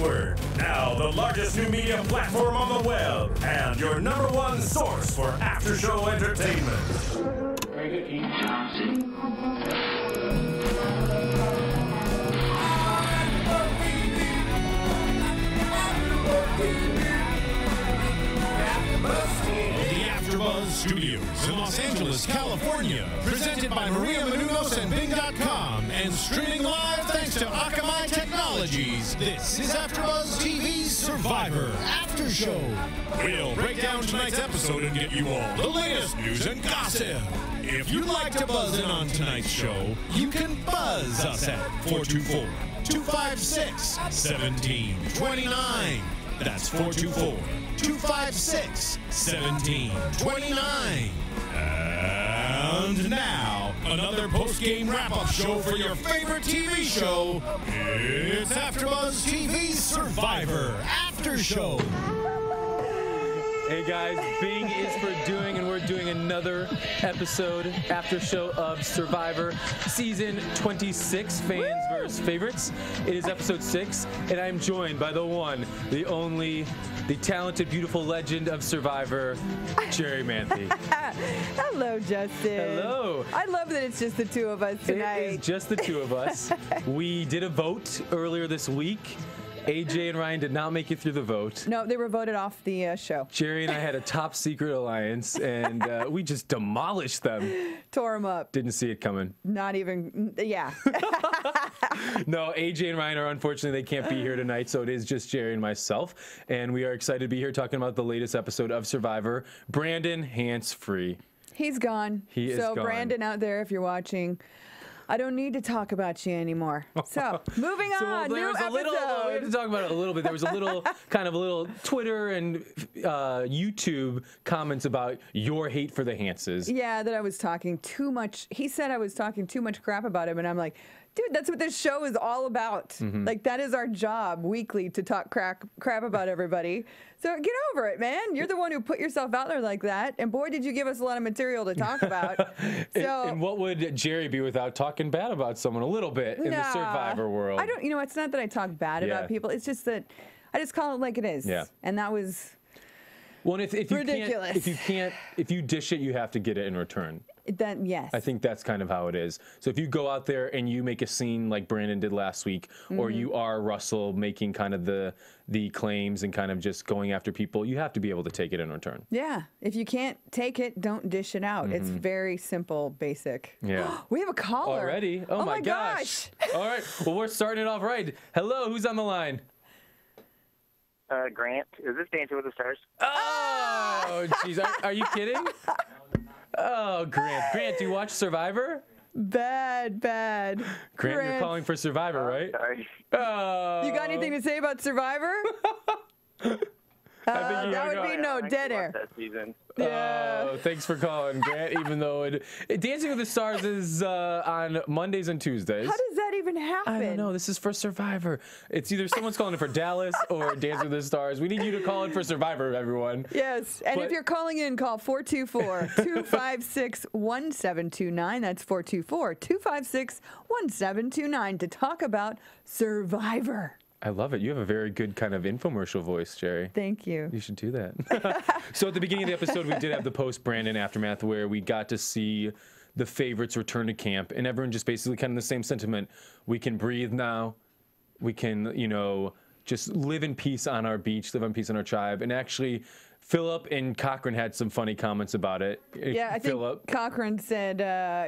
Network, now the largest new media platform on the web, and your #1 source for after-show entertainment. The AFTERBUZZ Studios in Los Angeles, California, presented by Maria Menounos and Bing.com, and streaming live thanks to Akamai Technologies. This is AFTERBUZZ TV Survivor After Show. We'll break down tonight's episode and get you all the latest news and gossip. If you'd like to buzz in on tonight's show, you can buzz us at 424-256-1729. That's 424-256-1729. And now, another post-game wrap-up show for your favorite TV show. It's AFTERBUZZ TV Survivor After Show. Hey guys, Bing is for doing, and we're doing another episode, after show of Survivor, season 26, fans versus favorites. It is episode 6, and I'm joined by the one, the only, the talented, beautiful legend of Survivor, Jerri Manthey. Hello, Justin. Hello. I love that it's just the two of us tonight. It is just the two of us. We did a vote earlier this week. AJ and Ryan did not make it through the vote. No, they were voted off the show. Jerri and I had a top secret alliance, and we just demolished them. Tore them up. Didn't see it coming. Not even, yeah. No, AJ and Ryan are unfortunately, they can't be here tonight, so it is just Jerri and myself. And we are excited to be here talking about the latest episode of Survivor. Brandon, hands-free. He's gone. He is so gone. Brandon out there, if you're watching, I don't need to talk about you anymore. So, moving on, there new was a little, episode. we have to talk about it a little bit. There was a little, kind of a little Twitter and YouTube comments about your hate for the Hanses. Yeah, that I was talking too much. He said I was talking too much crap about him, and I'm like, dude, that's what this show is all about. Like, that is our job weekly, to talk crap about everybody. So get over it, man. You're the one who put yourself out there like that. And boy, did you give us a lot of material to talk about. So, and what would Jerri be without talking bad about someone a little bit in the Survivor world? I don't, you know, it's not that I talk bad about people. It's just that I just call it like it is. Yeah. And that was ridiculous. If you dish it, you have to get it in return. Then yes. I think that's kind of how it is. So if you go out there and you make a scene like Brandon did last week, or you are Russell making kind of the claims and kind of just going after people, you have to be able to take it in return. Yeah. If you can't take it, don't dish it out. It's very simple, basic. Yeah. We have a caller. Already? Oh my gosh. All right. Well, we're starting it off right. Hello, who's on the line? Grant. Is this Dancing with the Stars? Oh, jeez. Are you kidding? Oh, Grant. Grant, do you watch Survivor? Bad. Grant, you're calling for Survivor, right? Sorry. Oh. You got anything to say about Survivor? That would be no dead air. That season. Yeah. Oh, thanks for calling, Grant. Even though Dancing with the Stars is on Mondays and Tuesdays. How does that even happen? I don't know. This is for Survivor. It's either someone's calling it for Dallas or Dancing with the Stars. We need you to call in for Survivor, everyone. Yes. And if you're calling in, call 424-256-1729. That's 424-256-1729 to talk about Survivor. I love it. You have a very good kind of infomercial voice, Jerri. Thank you. You should do that. So at the beginning of the episode, we did have the post-Brandon aftermath where we got to see the favorites return to camp, and everyone just basically kind of the same sentiment. We can breathe now. We can, you know, just live in peace on our beach, live in peace on our tribe. And actually, Phillip and Cochran had some funny comments about it. Yeah, I think Cochran said,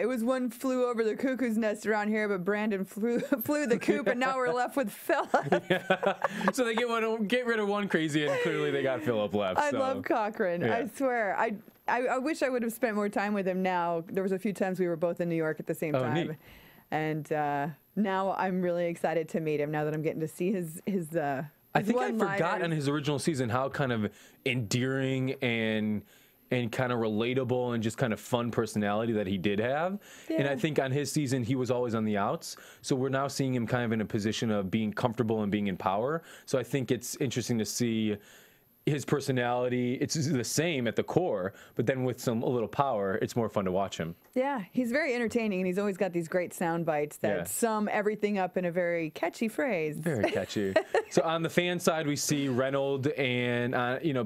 it was one flew over the cuckoo's nest around here, but Brandon flew the coop, and now we're left with Phillip. Yeah. So they get rid of one crazy, and clearly they got Phillip left. I love Cochran. Yeah. I swear. I wish I would have spent more time with him now. There was a few times we were both in New York at the same time. Neat. And now I'm really excited to meet him, now that I'm getting to see his I think I forgot on his original season how kind of endearing and kind of relatable and just kind of fun personality that he did have. Yeah. And I think on his season, he was always on the outs. So we're now seeing him kind of in a position of being comfortable and being in power. So I think it's interesting to see his personality, it's the same at the core, but then with a little power, it's more fun to watch him. Yeah, he's very entertaining, and he's always got these great sound bites that sum everything up in a very catchy phrase. Very catchy. So on the fan side, we see Reynold and,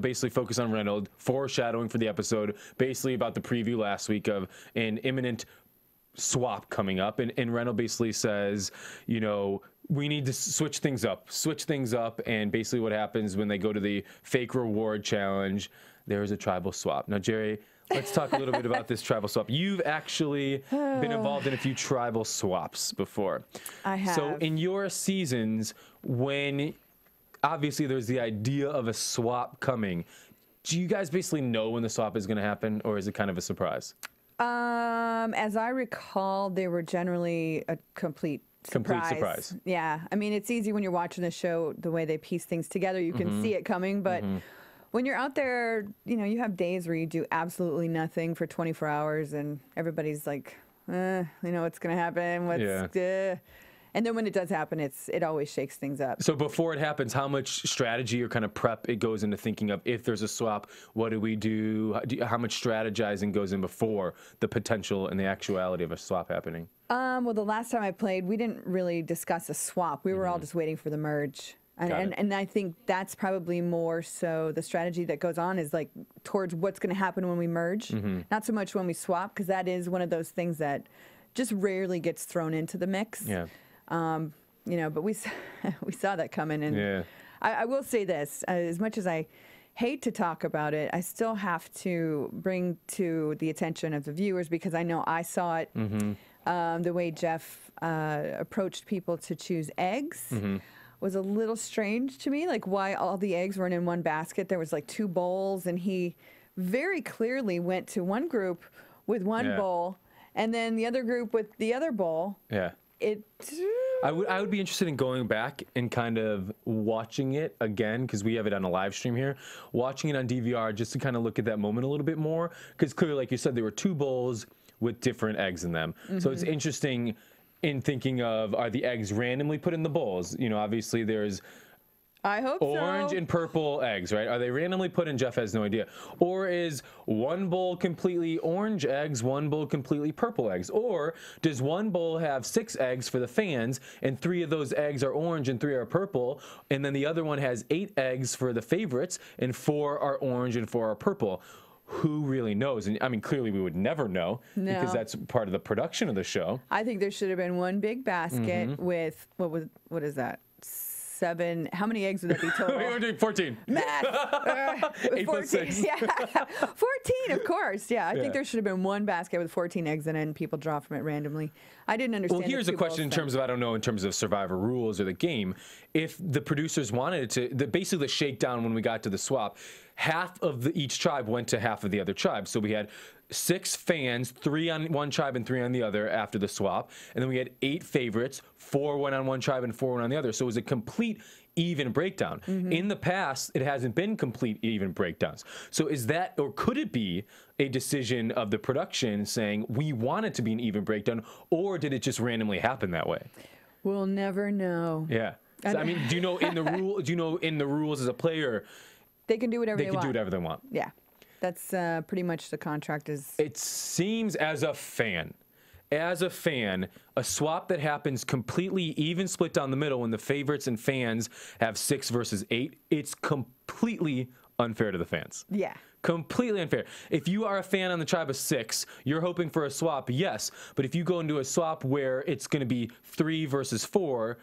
basically focus on Reynold, foreshadowing for the episode, basically about the preview last week of an imminent swap coming up. And Reynold basically says, we need to switch things up. And basically what happens when they go to the fake reward challenge, there is a tribal swap. Now, Jerri, let's talk a little bit about this tribal swap. You've actually been involved in a few tribal swaps before. I have. So in your seasons, when obviously there's the idea of a swap coming, do you guys basically know when the swap is going to happen, or is it kind of a surprise? As I recall, they were generally a complete surprise. Yeah. I mean, it's easy when you're watching the show, the way they piece things together, you can see it coming, but when you're out there, you have days where you do absolutely nothing for 24 hours and everybody's like, what's going to happen? And then when it does happen, it always shakes things up. So before it happens, how much strategy or kind of prep it goes into thinking of if there's a swap, what do we do? How much strategizing goes in before the potential and the actuality of a swap happening? Well, the last time I played, we didn't really discuss a swap. We were all just waiting for the merge. And I think that's probably more so the strategy that goes on is like towards what's going to happen when we merge. Not so much when we swap, because that is one of those things that just rarely gets thrown into the mix. Yeah. But we saw that coming. And I will say this, as much as I hate to talk about it, I still have to bring to the attention of the viewers, because I know I saw it, the way Jeff approached people to choose eggs. Was a little strange to me, like why all the eggs weren't in one basket. There was like 2 bowls, and he very clearly went to one group with one bowl, and then the other group with the other bowl. Yeah. I would be interested in going back and kind of watching it again, because we have it on a live stream here, watching it on DVR just to kind of look at that moment a little bit more, because clearly, like you said, there were 2 bowls with different eggs in them. So it's interesting in thinking of, are the eggs randomly put in the bowls? Obviously there's I hope orange so. and purple eggs, right? Are they randomly put in? Jeff has no idea. Or is one bowl completely orange eggs, one bowl completely purple eggs? Or does one bowl have 6 eggs for the fans, and 3 of those eggs are orange and 3 are purple, and then the other one has 8 eggs for the favorites, and 4 are orange and 4 are purple? Who really knows? And I mean, clearly we would never know, because that's part of the production of the show. I think there should have been one big basket with, what is that? 7, how many eggs would that be total? We're doing 14. Math. 8 plus 6. Yeah, 14, of course. Yeah, I think there should have been one basket with 14 eggs in it, and people draw from it randomly. I didn't understand. Well, here's a question in terms of, I don't know, in terms of Survivor rules or the game. If the producers wanted it to, basically the shakedown when we got to the swap, half of each tribe went to half of the other tribe. So we had 6 fans, 3 on one tribe and 3 on the other after the swap. And then we had 8 favorites, 4 went on one tribe and 4 went on the other. So it was a complete even breakdown. In the past, it hasn't been complete even breakdowns. So is that, or could it be a decision of the production saying we want it to be an even breakdown, or did it just randomly happen that way? We'll never know. Yeah. So, I mean, do you know in the rule? Do you know in the rules as a player? They can do whatever they want. They can do whatever they want. Yeah. That's pretty much the contract is. It seems as a fan, a swap that happens completely even split down the middle when the favorites and fans have 6 versus 8, it's completely unfair to the fans. Yeah. Completely unfair. If you are a fan on the tribe of 6, you're hoping for a swap, yes. But if you go into a swap where it's going to be 3 versus 4,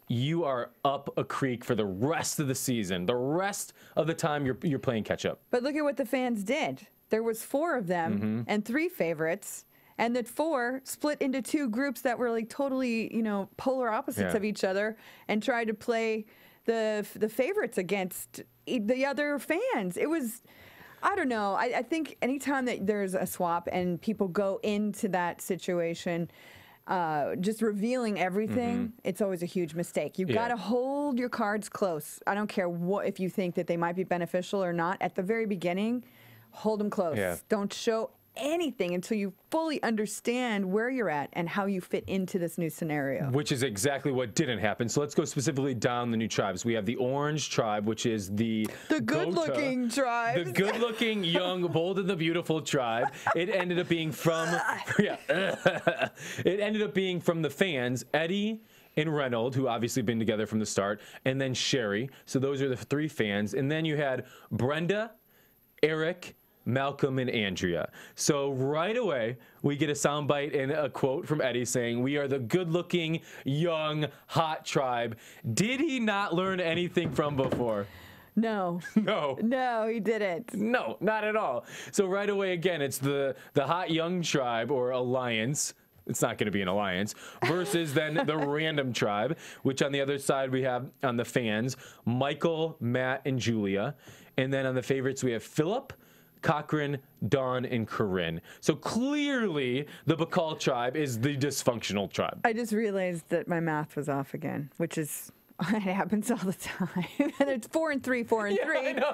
you are up a creek for the rest of the season. The rest of the time, you're playing catch up. But look at what the fans did. There was 4 of them and 3 favorites, and that 4 split into 2 groups that were like totally, polar opposites of each other, and tried to play the favorites against the other fans. It was, I don't know. I think anytime that there's a swap and people go into that situation just revealing everything, it's always a huge mistake. You've got to hold your cards close. I don't care what, if you think that they might be beneficial or not. At the very beginning, hold them close. Don't show anything until you fully understand where you're at and how you fit into this new scenario. Which is exactly what didn't happen. So let's go specifically down the new tribes. We have the Orange tribe, which is the good-looking Gota, tribe. the good-looking, young, bold, and the beautiful tribe. It ended up being from it ended up being from the fans, Eddie and Reynold, who obviously been together from the start, and then Sherri. So those are the 3 fans. And then you had Brenda, Erik, Malcolm, and Andrea. So right away, we get a soundbite and a quote from Eddie saying, "We are the good-looking, young, hot tribe." Did he not learn anything from before? No. No. No, he didn't. No, not at all. So right away, again, it's the hot young tribe or alliance. It's not going to be an alliance versus then the random tribe, which on the other side we have on the fans, Michael, Matt, and Julia. And then on the favorites, we have Phillip, Cochran, Dawn, and Corinne. So clearly the Bikal tribe is the dysfunctional tribe. I just realized that my math was off again, which is, it happens all the time. And it's 4 and 3, 4 and 3. I know.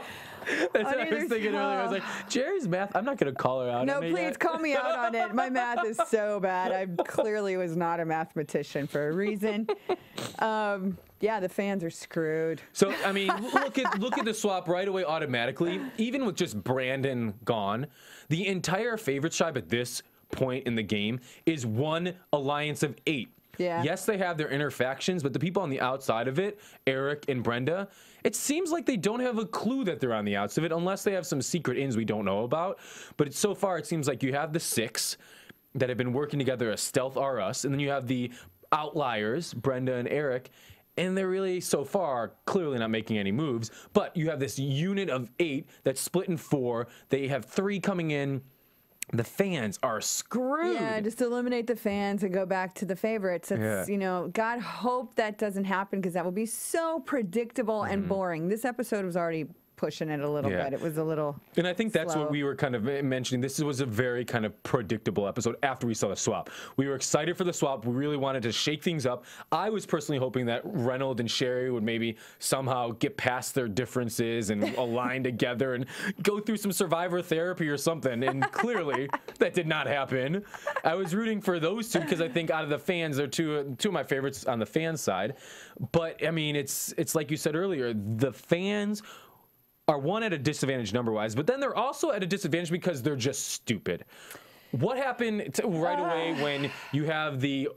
That's what I was thinking earlier. I was like, Jerri's math, I'm not going to call her out No, on it please yet. call me out on it. My math is so bad. I clearly was not a mathematician for a reason. Yeah, the fans are screwed. So, I mean, look at the swap right away automatically. Even with just Brandon gone, the entire favorites tribe at this point in the game is one alliance of 8. Yeah. Yes, they have their inner factions, but the people on the outside of it, Erik and Brenda, it seems like they don't have a clue that they're on the outs of it unless they have some secret ins we don't know about. But so far, it seems like you have the 6 that have been working together as Stealth R Us, and then you have the outliers, Brenda and Erik, and they're really, so far, clearly not making any moves. But you have this unit of 8 that's split in 4. They have 3 coming in. The fans are screwed. Yeah, just eliminate the fans and go back to the favorites. It's, you know, God hope that doesn't happen because that will be so predictable and boring. This episode was already pushing it a little bit. It was a little And I think that's slow. what we were kind of mentioning. This was a very kind of predictable episode after we saw the swap. We were excited for the swap. We really wanted to shake things up. I was personally hoping that Reynold and Sherri would maybe somehow get past their differences and align together and go through some survivor therapy or something. And clearly that did not happen. I was rooting for those two because I think out of the fans, they're two of my favorites on the fan side. But I mean, it's like you said earlier, the fans are one at a disadvantage number-wise, but then they're also at a disadvantage because they're just stupid. What happened right away when you have the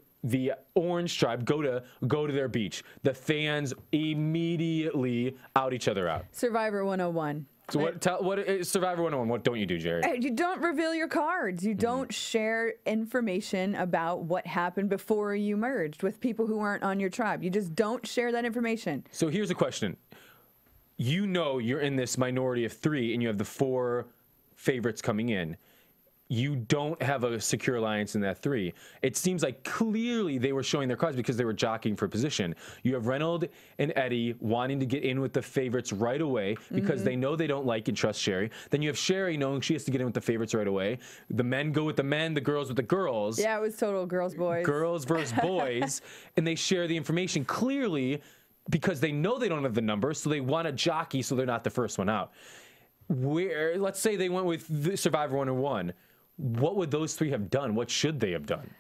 Orange tribe go to their beach? The fans immediately out each other out. Survivor 101. So what is Survivor 101? What don't you do, Jerri? You don't reveal your cards. You don't share information about what happened before you merged with people who aren't on your tribe. You just don't share that information. So here's a question. You know you're in this minority of 3 and you have the 4 favorites coming in. You don't have a secure alliance in that 3. It seems like clearly they were showing their cards because they were jockeying for position. You have Reynold and Eddie wanting to get in with the favorites right away because they know they don't like and trust Sherri. Then you have Sherri knowing she has to get in with the favorites right away. The men go with the men, the girls with the girls. Yeah, it was total girls, boys. Girls versus boys. And they share the information clearly because they know they don't have the numbers, so they want to jockey so they're not the first one out. Where, let's say they went with the Survivor 101. What would those 3 have done? What should they have done?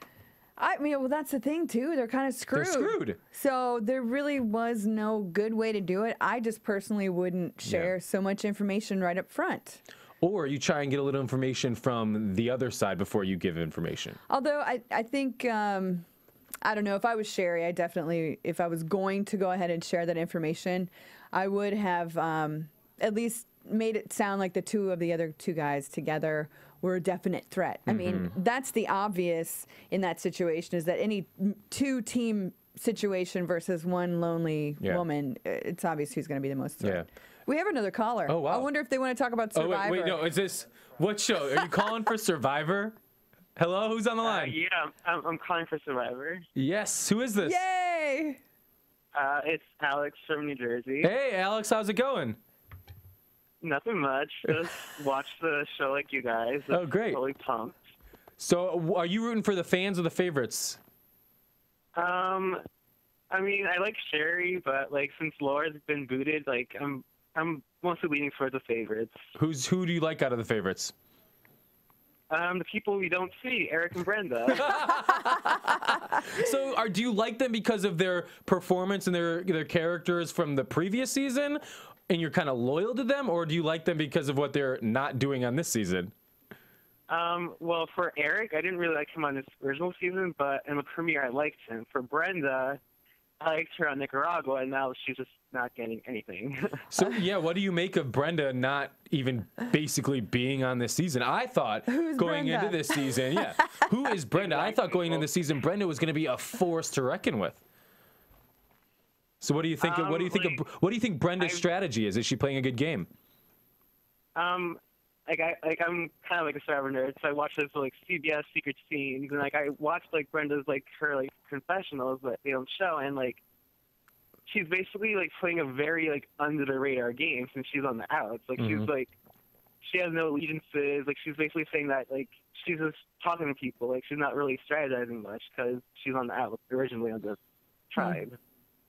I mean, well, that's the thing, too. They're kind of screwed. They're screwed. So there really was no good way to do it. I just personally wouldn't share so much information right up front. Or you try and get a little information from the other side before you give information. Although I think, I don't know, if I was Sherri, I definitely, if I was going to go ahead and share that information, I would have at least made it sound like the other two guys together were a definite threat. I mean, that's the obvious in that situation, is that any 2-team situation versus one lonely woman, it's obvious who's going to be the most threat. Yeah. We have another caller. Oh, wow. I wonder if they want to talk about Survivor. Oh, wait, no, is this, what show? Are you calling for Survivor? Hello, who's on the line? Yeah, I'm calling for Survivor. Yes, who is this? Yay! It's Alex from New Jersey. Hey, Alex, how's it going? Nothing much. Just watch the show like you guys. Oh, great. Totally pumped. So, are you rooting for the fans or the favorites? I mean, I like Sherri, but like since Laura's been booted, like I'm mostly leaning for the favorites. Who do you like out of the favorites? The people we don't see, Erik and Brenda. So, do you like them because of their performance and their characters from the previous season, and you're kind of loyal to them, or do you like them because of what they're not doing on this season? Well, for Erik, I didn't really like him on this original season, but in the premiere, I liked him. For Brenda, I liked her on Nicaragua, and now she's just not getting anything. So, yeah, what do you make of Brenda not even basically being on this season? I thought going into this season, who is Brenda? I thought going into the season, Brenda was going to be a force to reckon with. So, what do you think? What do you think Brenda's strategy is? Is she playing a good game? I'm kind of like a Survivor nerd, so I watch this like CBS secret scenes, and like I watched like Brenda's like her like confessionals that they don't show, and like she's basically like playing a very like under the radar game since she's on the outs. Like she's like she has no allegiances. Like she's basically saying that like she's just talking to people. Like she's not really strategizing much because she's on the outs originally on the tribe.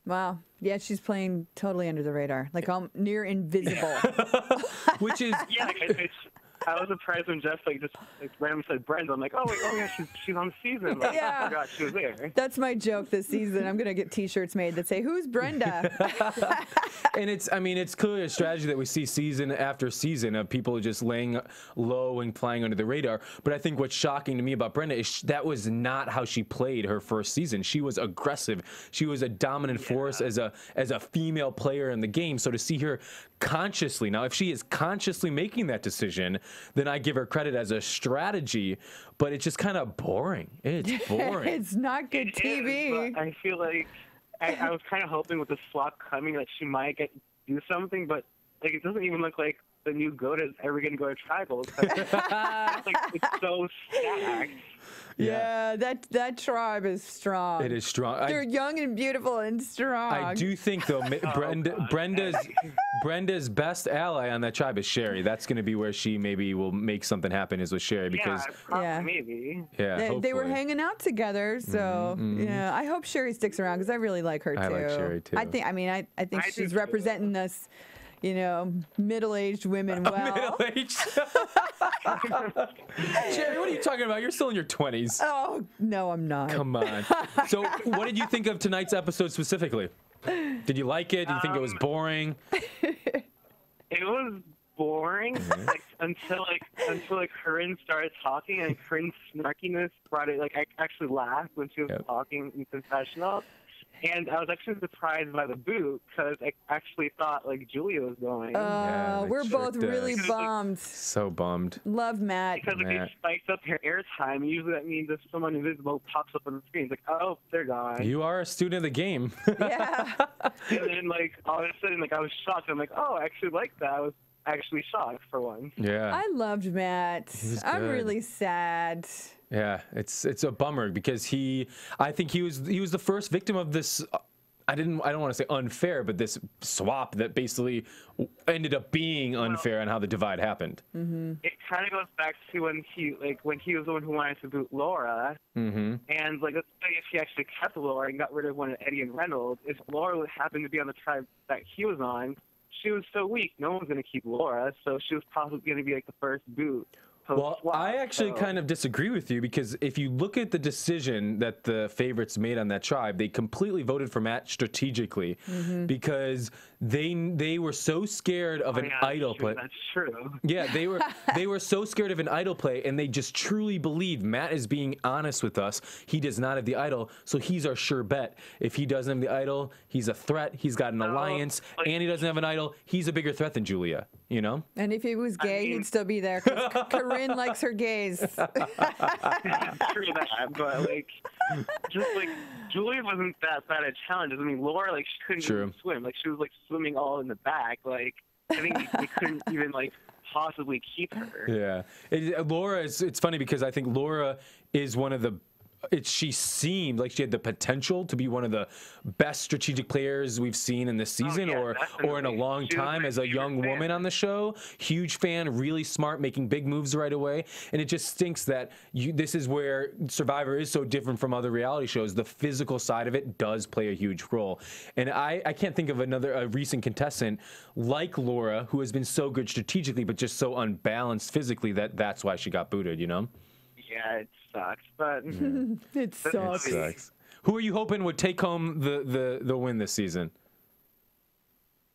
Wow. Yeah, she's playing totally under the radar, like near invisible. Which is I was surprised when Jeff just randomly said Brenda. I'm like, oh yeah, she's on the season. Like, I forgot she was there. That's my joke this season. I'm gonna get T-shirts made that say, "Who's Brenda?" And it's clearly a strategy that we see season after season of people just laying low and flying under the radar. But I think what's shocking to me about Brenda is that was not how she played her first season. She was aggressive. She was a dominant force as a female player in the game. So to see her consciously, now if she is consciously making that decision, then I give her credit as a strategy, but it's just kind of boring. It's boring. It's not good TV. Is, I feel like I was kind of hoping with the swap coming that she might do something, but like it doesn't even look like the new Gota is ever going to go to tribal. It's so stacked. Yeah, that tribe is strong. It is strong. They're young and beautiful and strong. I do think though, Brenda's best ally on that tribe is Sherri. That's going to be where she maybe will make something happen is with Sherri because maybe they were hanging out together. So yeah, I hope Sherri sticks around because I really like her too. I like Sherri too. I think she's representing us. You know, middle-aged women well. Middle-aged? Sherri, what are you talking about? You're still in your 20s. Oh, no, I'm not. Come on. So what did you think of tonight's episode specifically? Did you like it? Did you think it was boring? It was boring until Corinne started talking, and Corinne's snarkiness brought it, like, I actually laughed when she was talking in confessional. And I was actually surprised by the boot because I actually thought like Julia was going. We're both really bummed. So bummed. Love Matt. Because they spiked up her airtime. Usually that means if someone invisible pops up on the screen, it's like, oh, they're gone. You are a student of the game. Yeah. And then like all of a sudden, like I was shocked. I'm like, oh, I actually like that. I was actually shocked for once. Yeah. I loved Matt. I'm really sad. Yeah, it's a bummer because I think he was the first victim of this. I don't want to say unfair, but this swap that basically ended up being unfair on how the divide happened. Mm-hmm. It kind of goes back to when he was the one who wanted to boot Laura, and like let's say if he actually kept Laura and got rid of one of Eddie and Reynold, if Laura would happen to be on the tribe that he was on, she was so weak, no one's going to keep Laura, so she was possibly going to be like the first boot. Well, I actually kind of disagree with you because if you look at the decision that the favorites made on that tribe, they completely voted for Matt strategically because they were so scared of an idol play. That's true. Yeah, they were so scared of an idol play, and they just truly believed Matt is being honest with us. He does not have the idol, so he's our sure bet. If he doesn't have the idol, he's a threat. He's got an alliance, and he doesn't have an idol. He's a bigger threat than Julia. You know. And if he was gay, he'd still be there. Corinne likes her gays. True that, but like, just like Julia wasn't that bad at challenges. I mean, Laura, like, she couldn't even swim. Like, she was like swimming all in the back. Like, I think they couldn't even like possibly keep her. Yeah, Laura is. It's funny because I think Laura is one of the she seemed like she had the potential to be one of the best strategic players we've seen in this season, or in a long time as a young woman on the show. Huge fan, really smart, making big moves right away. And it just stinks that this is where Survivor is so different from other reality shows. The physical side of it does play a huge role. And I can't think of a recent contestant like Laura who has been so good strategically but just so unbalanced physically that's why she got booted, you know? Yeah, it sucks, but It sucks. Who are you hoping would take home the win this season?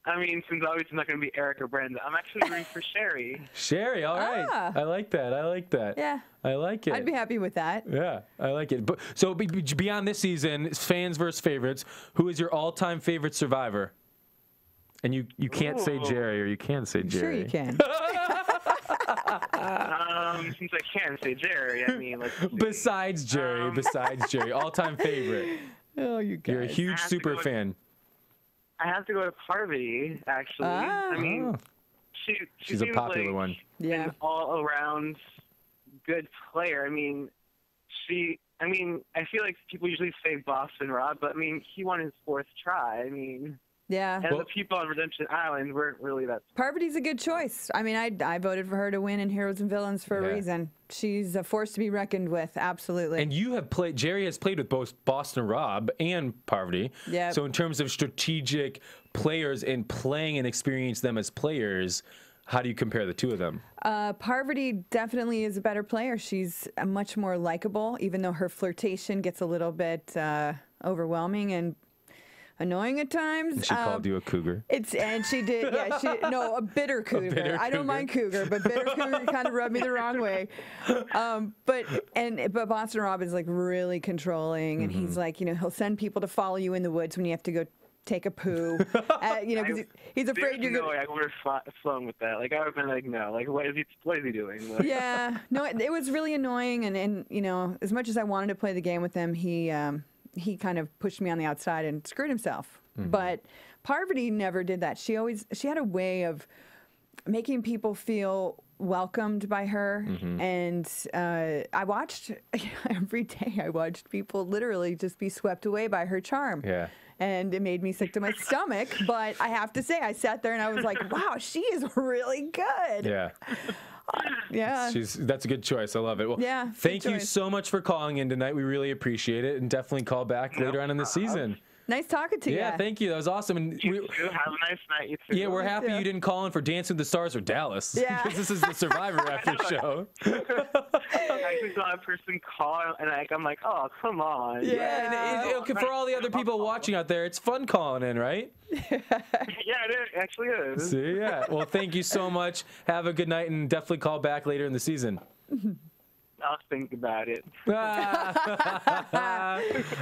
I mean, since obviously it's not going to be Erik or Brenda, I'm actually rooting for Sherri. Sherri, all right. I like that. Yeah. I like it. I'd be happy with that. Yeah, I like it. But so beyond this season, fans versus favorites, who is your all-time favorite Survivor? And you can't say Jerri, or you can say Jerri. Sure you can. Since I can't say Jerri, I mean, let's see. Besides Jerri, all-time favorite. Oh, you guys. You're a huge super fan. I have to go to Parvati, actually. I mean, she's a popular one. Yeah. An all-around good player. I mean, I feel like people usually say Boston Rob, but I mean, he won his 4th try. I mean, Yeah. and the people on Redemption Island weren't really that. Parvati's a good choice. I mean, I voted for her to win in Heroes and Villains for a reason. She's a force to be reckoned with, absolutely. And you have played, Jerri has played with both Boston Rob and Parvati. Yeah. So in terms of strategic players and playing and experience them as players, how do you compare the two of them? Parvati definitely is a better player. She's much more likable, even though her flirtation gets a little bit overwhelming and annoying at times. And she called you a cougar. And she did, yeah. A bitter cougar. I don't mind cougar, but bitter cougar kind of rubbed me the wrong way. But Boston Rob is like really controlling, and he's like, he'll send people to follow you in the woods when you have to go take a poo. Because he's afraid you're going. No, I would have flown with that. Like I would have been like, no, like what is he doing? Like, Yeah, no, it was really annoying, and as much as I wanted to play the game with him, he kind of pushed me on the outside and screwed himself. But Parvati never did that. She had a way of making people feel welcomed by her. And I watched every day. I watched people literally just be swept away by her charm. Yeah. And it made me sick to my stomach. But I have to say, I sat there and I was like, wow, she is really good. Yeah. Yeah. That's a good choice. I love it. Well, Yeah, thank good you choice. so much for calling in tonight. We really appreciate it, and definitely call back later on in the season. Nice talking to you. Yeah, thank you. That was awesome. And you too. Have a nice night. You too. yeah, we're happy you didn't call in for Dancing with the Stars or Dallas. Yeah. Because this is the Survivor after show. I actually saw a person call, and I'm like, oh, come on. Yeah, and for all the other people watching out there, it's fun calling in, right? Yeah, it actually is. See, yeah. Well, thank you so much. Have a good night, and definitely call back later in the season. I'll think about it. All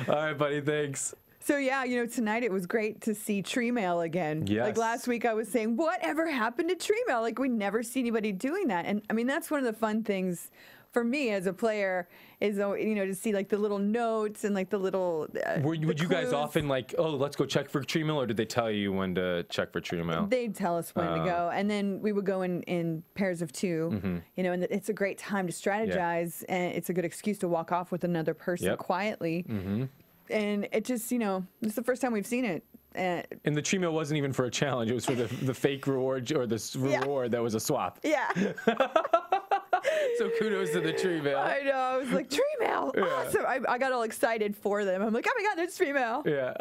right, buddy. Thanks. So yeah, tonight it was great to see Tree Mail again. Yes. Like last week I was saying, whatever happened to Tree Mail? Like we never see anybody doing that. And I mean, that's one of the fun things for me as a player is, to see like the little notes and like the little Would you guys often like, oh, let's go check for Tree Mail, or did they tell you when to check for Tree Mail? They'd tell us when to go. And then we would go in pairs of two, and it's a great time to strategize. Yeah. And it's a good excuse to walk off with another person quietly. And it just, it's the first time we've seen it. And the Tree Mail wasn't even for a challenge. It was for the fake reward, or the reward that was a swap. Yeah. So kudos to the Tree Mail. I know. I was like, Tree Mail, awesome. I got all excited for them. I'm like, oh my God, there's Tree Mail. Yeah.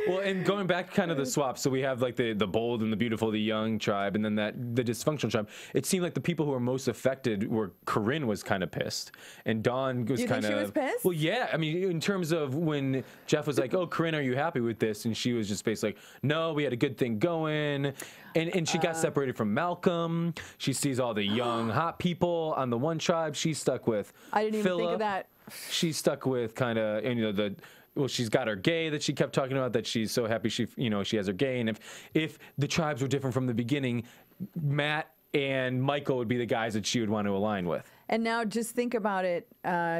Well, and going back kind of the swap, so we have like the bold and the beautiful, the young tribe, and then the dysfunctional tribe. It seemed like the people who were most affected were Corinne was kind of pissed, and Dawn was kind of. She was pissed? Well, yeah. I mean, in terms of when Jeff was like, "Oh, Corinne, are you happy with this?" and she was just basically like, "No, we had a good thing going," and she got separated from Malcolm. She sees all the young hot people on the one tribe. She's stuck with. I didn't even Phillip. think of that. She's stuck with kind of, well, she's got her gay that she kept talking about, that she's so happy she has her gay. And if the tribes were different from the beginning, Matt and Michael would be the guys that she would want to align with. And now just think about it.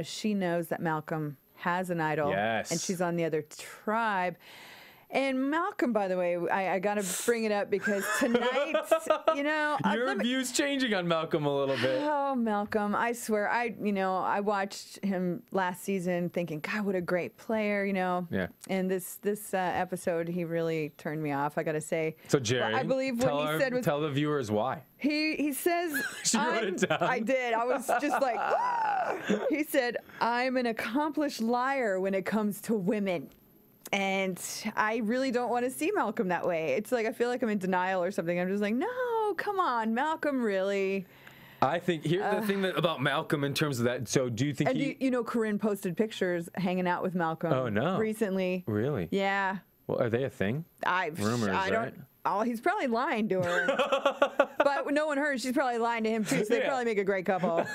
She knows that Malcolm has an idol. Yes. And she's on the other tribe. And Malcolm, by the way, I got to bring it up because tonight, you know, your view's changing on Malcolm a little bit. Oh, Malcolm! I swear, I watched him last season, thinking, God, what a great player, you know. Yeah. And this episode, he really turned me off. I got to say. So Jerry, I believe what he said was. Tell the viewers why. He says. She wrote it down. I did. I was just like. He said, "I'm an accomplished liar when it comes to women." And I really don't want to see Malcolm that way. It's like I feel like I'm in denial or something. I'm just like, no, come on, Malcolm, really. I think the thing about Malcolm in terms of that. So do you think and you know, Corinne posted pictures hanging out with Malcolm. Oh no! Recently. Really? Yeah. Well, are they a thing? Rumors, right? Don't. Oh, he's probably lying to her. But no one heard. She's probably lying to him too. So they probably make a great couple.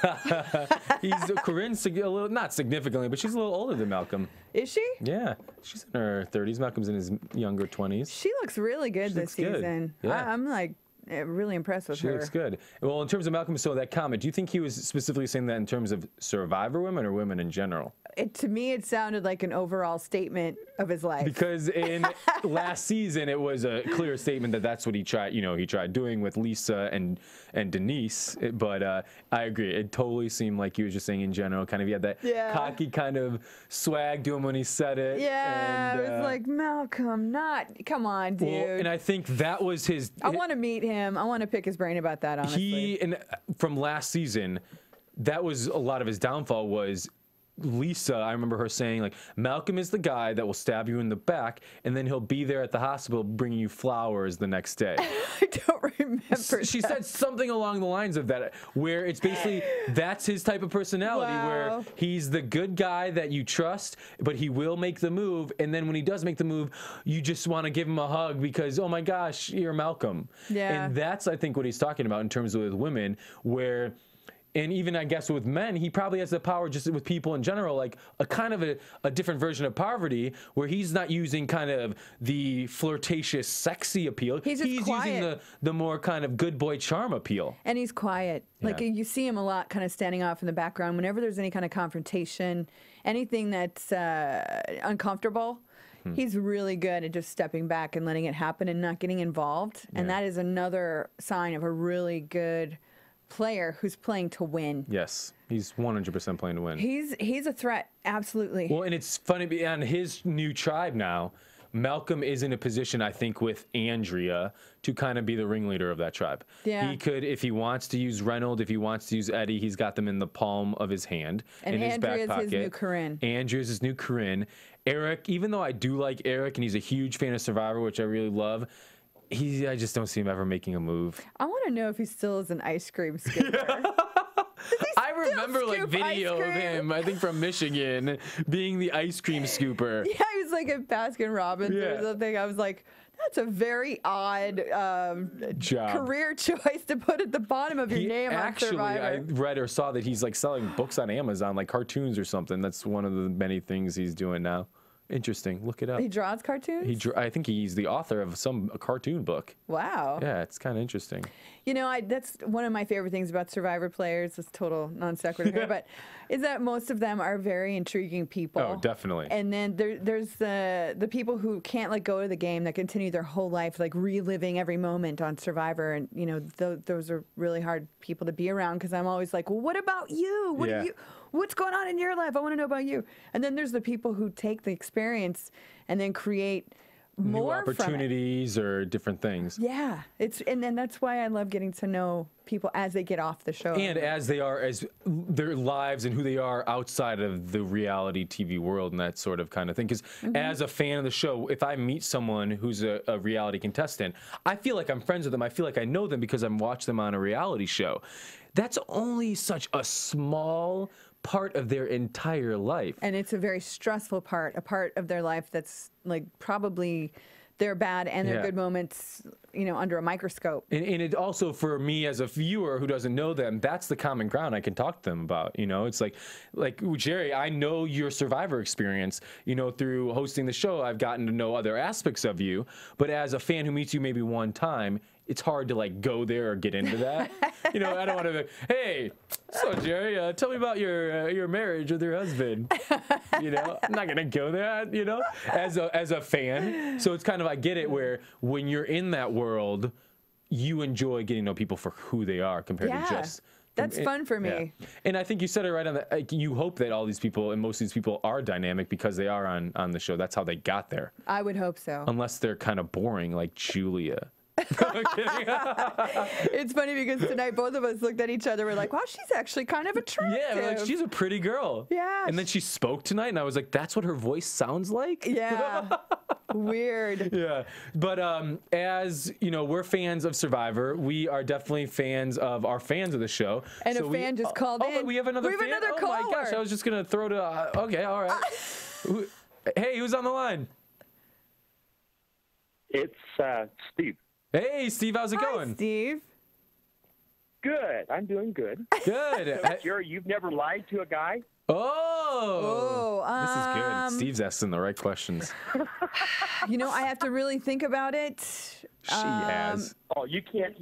Corinne's a little, not significantly, but she's a little older than Malcolm. Is she? Yeah, she's in her 30s. Malcolm's in his younger 20s. She looks really good this season. Good. Yeah. I'm like really impressed with her. She looks good. Well, in terms of Malcolm, so that comment, do you think he was specifically saying that in terms of Survivor women or women in general? To me, it sounded like an overall statement of his life. Because in last season, it was a clear statement that that's what he tried. You know, he tried doing with Lisa and Denise. But I agree. It totally seemed like he was just saying in general. Kind of, he had that cocky kind of swag to him when he said it. Yeah, it was like Malcolm. Come on, dude. Well, and I think that was his. I want to meet him. I want to pick his brain about that. Honestly, from last season, that was a lot of his downfall was. Lisa, I remember her saying, like, Malcolm is the guy that will stab you in the back, and then he'll be there at the hospital bringing you flowers the next day. I don't remember. She said something along the lines of that, where it's basically that's his type of personality, where he's the good guy that you trust, but he will make the move, and then when he does make the move, you just want to give him a hug because, oh my gosh, you're Malcolm. Yeah. And that's, I think, what he's talking about in terms of with women, where. And even, I guess, with men, he probably has the power just with people in general, like a kind of a different version of poverty where he's not using kind of the flirtatious, sexy appeal. He's using the more kind of good boy charm appeal. And he's quiet. Like you see him a lot kind of standing off in the background whenever there's any kind of confrontation, anything that's uncomfortable. He's really good at just stepping back and letting it happen and not getting involved. Yeah. And that is another sign of a really good player who's playing to win. Yes, he's 100% playing to win. He's a threat, absolutely. Well, and it's funny, on his new tribe now, Malcolm is in a position, I think, with Andrea to kind of be the ringleader of that tribe. Yeah. He could, if he wants to use Reynold, if he wants to use Eddie, he's got them in the palm of his hand, and in his back pocket. His new Corinne. Andrea's his new Corinne. Erik, even though I do like Erik, and he's a huge fan of Survivor, which I really love, I just don't see him ever making a move. I want to know if he still is an ice cream scooper. I remember like video of him, I think from Michigan, being the ice cream scooper. Yeah, he was like at Baskin Robbins or something. I was like, that's a very odd career choice to put at the bottom of your name on Survivor. I read or saw that he's like selling books on Amazon, like cartoons or something. That's one of the many things he's doing now. Interesting. Look it up. He draws cartoons? I think he's the author of a cartoon book. Wow. Yeah, it's kind of interesting. You know, that's one of my favorite things about Survivor players. It's total non sequitur here, but is that most of them are very intriguing people. Oh, definitely. And then there's the people who can't let go of the game, that continue their whole life like reliving every moment on Survivor, and you know those are really hard people to be around because I'm always like, well, what about you? What are you? What's going on in your life? I want to know about you. And then there's the people who take the experience and then create more new opportunities or different things. Yeah, and then that's why I love getting to know people as they get off the show, and as their lives and who they are outside of the reality TV world and that sort of kind of thing. Because as a fan of the show, if I meet someone who's a reality contestant, I feel like I'm friends with them. I feel like I know them because I'm watching them on a reality show. That's only such a small part of their entire life. And it's a very stressful part, a part of their life that's like probably their bad and their good moments, you know, under a microscope. And it also, for me as a viewer who doesn't know them, that's the common ground I can talk to them about. You know, it's like Jerri, I know your Survivor experience. You know, through hosting the show, I've gotten to know other aspects of you. But as a fan who meets you maybe one time, it's hard to like go there or get into that. You know, I don't want to be, hey, so Jerri, tell me about your marriage with your husband. You know, I'm not gonna go there, you know, as a fan. So it's kind of, I get it, where when you're in that world, you enjoy getting to know people for who they are compared to just. That's fun for me. Yeah. And I think you said it right on the, like, you hope that all these people and most of these people are dynamic because they are on the show. That's how they got there. I would hope so. Unless they're kind of boring like Julia. It's funny because tonight both of us looked at each other. We're like, wow, she's actually kind of attractive. Yeah, we're like, she's a pretty girl. Yeah. And then she spoke tonight and I was like, that's what her voice sounds like? Yeah. Weird. Yeah. But as you know, we're fans of Survivor. We are definitely fans of our fans of the show. And so a fan just called in. Oh, we have another fan? Another oh caller. My gosh, I was just going to throw to, okay, all right. Hey, who's on the line? It's Steve. Hey, Steve, how's it Hi, going? Steve. Good. I'm doing good. Good. Jerri, you've never lied to a guy? Oh, this is good. Steve's asking the right questions. You know, I have to really think about it. She has. Oh, you can't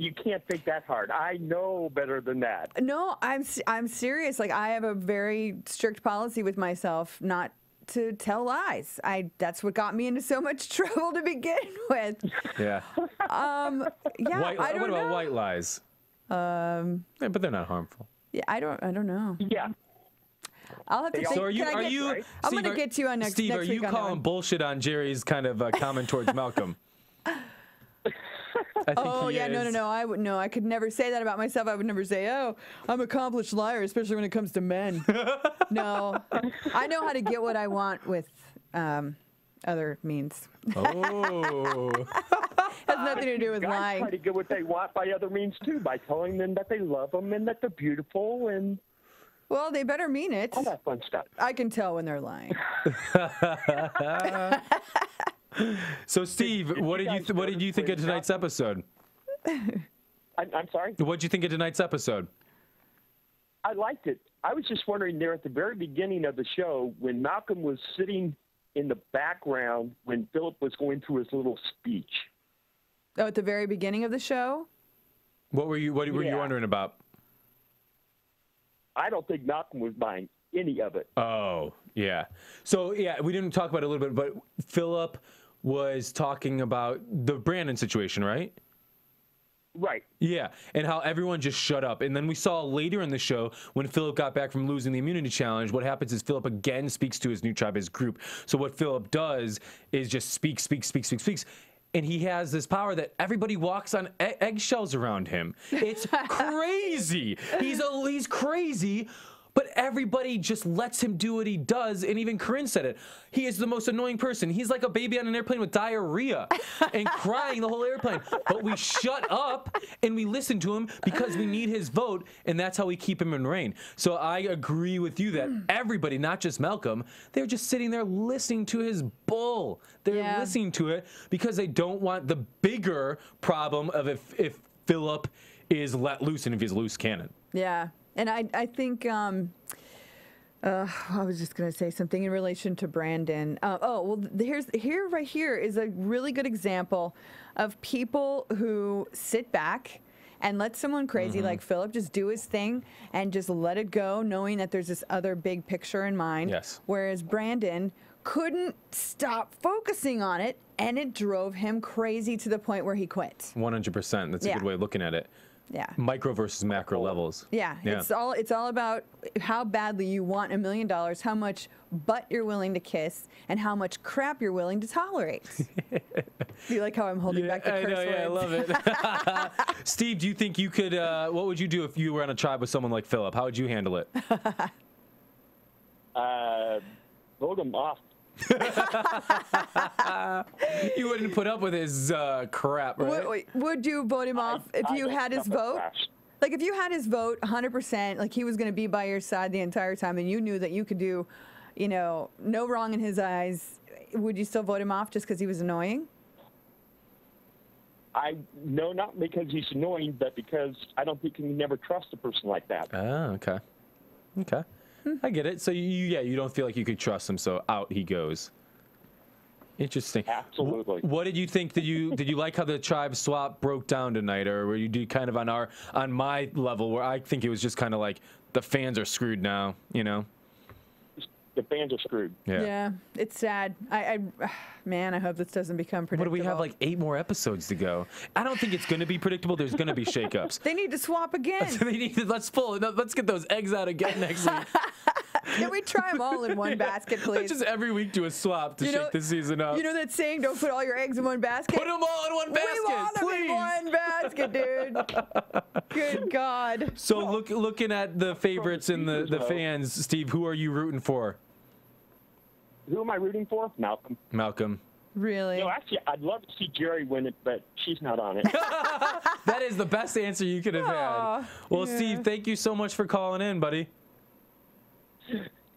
think that hard. I know better than that. No, I'm serious. Like, I have a very strict policy with myself not to tell lies. That's what got me into so much trouble to begin with. Yeah. Yeah. I don't what about know. white lies? Yeah, but they're not harmful. Yeah, I don't know. Yeah. I'll have to think. So are you? right? I'm going to get to you on next Steve, next are week you on that calling one. bullshit on Jerry's kind of comment towards Malcolm? I think Oh he yeah, is. no. I would no. I could never say that about myself. I would never say, "Oh, I'm an accomplished liar," especially when it comes to men. No, I know how to get what I want with other means. Oh. Has nothing to do with Guys lying. try to get what they want by other means too, by telling them that they love them and that they're beautiful and Well, they better mean it. all that fun stuff. I can tell when they're lying. So, Steve, what did you think of tonight's episode? I'm sorry? What did you think of tonight's episode? I liked it. I was just wondering there at the very beginning of the show when Malcolm was sitting in the background when Phillip was going through his little speech. Oh, at the very beginning of the show? What were you wondering about? I don't think Malcolm was buying any of it. Oh, yeah. So, yeah, we didn't talk about it a little bit, but Phillip was talking about the Brandon situation, right? Right. Yeah, and how everyone just shut up. And then we saw later in the show when Phillip got back from losing the immunity challenge, what happens is Phillip again speaks to his new tribe, his group. So what Phillip does is just speaks. And he has this power that everybody walks on eggshells around him. It's crazy. He's crazy. But everybody just lets him do what he does, and even Corinne said it. He is the most annoying person. He's like a baby on an airplane with diarrhea and crying the whole airplane. But we shut up and we listen to him because we need his vote, and that's how we keep him in reign. So I agree with you that everybody, not just Malcolm, they're just sitting there listening to his bull. They're listening to it because they don't want the bigger problem of if Phillip is let loose and if he's a loose cannon. Yeah. And I think I was just going to say something in relation to Brandon. Right here is a really good example of people who sit back and let someone crazy like Phillip just do his thing and just let it go, knowing that there's this other big picture in mind. Yes. Whereas Brandon couldn't stop focusing on it, and it drove him crazy to the point where he quit. 100%. That's a good way of looking at it. Yeah. Micro versus macro levels. Yeah. It's all about how badly you want $1 million, how much butt you're willing to kiss, and how much crap you're willing to tolerate. You like how I'm holding back the curse words? Yeah, I love it. Steve, do you think you could, what would you do if you were on a tribe with someone like Phillip? How would you handle it? Vote him off. You wouldn't put up with his crap, right? Would you vote him off if you had his vote? Like if you had his vote 100%, like he was going to be by your side the entire time, and you knew that you could do, no wrong in his eyes, would you still vote him off just because he was annoying? No, not because he's annoying, but because I don't think you can never trust a person like that. Oh, okay. Okay. I get it. So you don't feel like you could trust him, so out he goes. Interesting. Absolutely. What did you think? Did you like how the tribe swap broke down tonight, or were you kind of on my level where I think it was just kind of like the fans are screwed now, you know? The fans are screwed. Yeah, it's sad. Man, I hope this doesn't become predictable. What do we have, like 8 more episodes to go? I don't think it's going to be predictable. There's going to be shakeups. They need to swap again. Let's get those eggs out again next week. Can we try them all in one basket, please? Let's just every week do a swap to shake the season up. You know that saying, don't put all your eggs in one basket? Put them all in one basket, we want them please. in one basket, dude. Good God. So looking at the favorites and the fans, Steve, who are you rooting for? Who am I rooting for? Malcolm. Malcolm. Really? No, actually, I'd love to see Jerri win it, but she's not on it. That is the best answer you could have had. Well, yeah. Steve, thank you so much for calling in, buddy.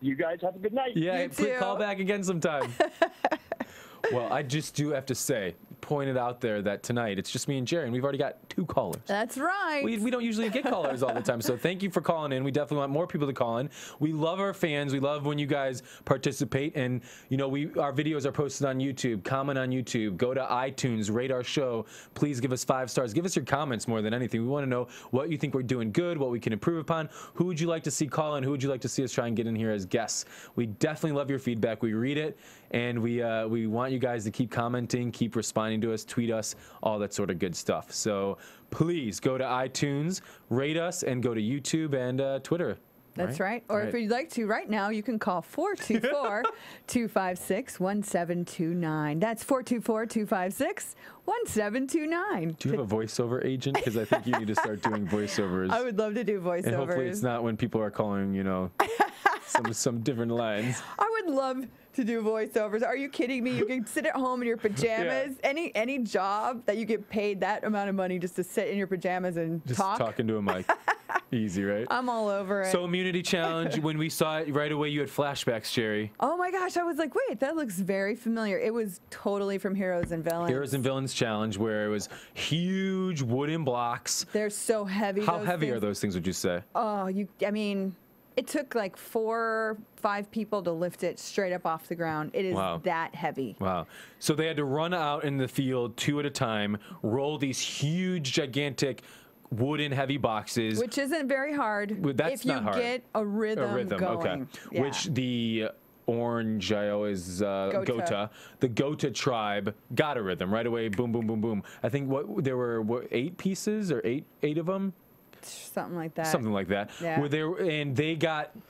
You guys have a good night. Yeah, call back again sometime. Well, I just do have to say, pointed out there that tonight it's just me and Jerri, and we've already got 2 callers. That's right. We don't usually get callers all the time, so thank you for calling in. We definitely want more people to call in. We love our fans. We love when you guys participate, and you know our videos are posted on YouTube. Comment on YouTube. Go to iTunes. Rate our show. Please give us 5 stars. Give us your comments more than anything. We want to know what you think we're doing good, what we can improve upon. Who would you like to see call in? Who would you like to see us try and get in here as guests? We definitely love your feedback. We read it, and we want you guys to keep commenting, keep responding to us, tweet us, all that sort of good stuff. So please go to iTunes, rate us, and go to YouTube and Twitter. That's right. Or if you'd like to, right now, you can call 424-256-1729. That's 424-256-1729. Do you have a voiceover agent? Because I think you need to start doing voiceovers. I would love to do voiceovers. And hopefully it's not when people are calling, you know, some different lines. I would love to do voiceovers. Are you kidding me? You can sit at home in your pajamas. Yeah. Any job that you get paid that amount of money just to sit in your pajamas and just talk. Talking to a mic. Easy, right? I'm all over it. So immunity challenge, when we saw it right away, you had flashbacks, Sherri. Oh my gosh, I was like, wait, that looks very familiar. It was totally from Heroes and Villains. Heroes and Villains challenge, where it was huge wooden blocks. They're so heavy. How heavy are those things, would you say? Oh, I mean, it took like 4 or 5 people to lift it straight up off the ground. It is that heavy. Wow. So they had to run out in the field 2 at a time, roll these huge, gigantic wooden heavy boxes. Which isn't very hard. That's not hard. If you get a rhythm going. Okay. Yeah. Which the orange, I always, Gota. The Gota tribe got a rhythm right away. Boom, boom, boom, boom. I think there were 8 pieces or eight of them? Something like that. Something like that. Yeah.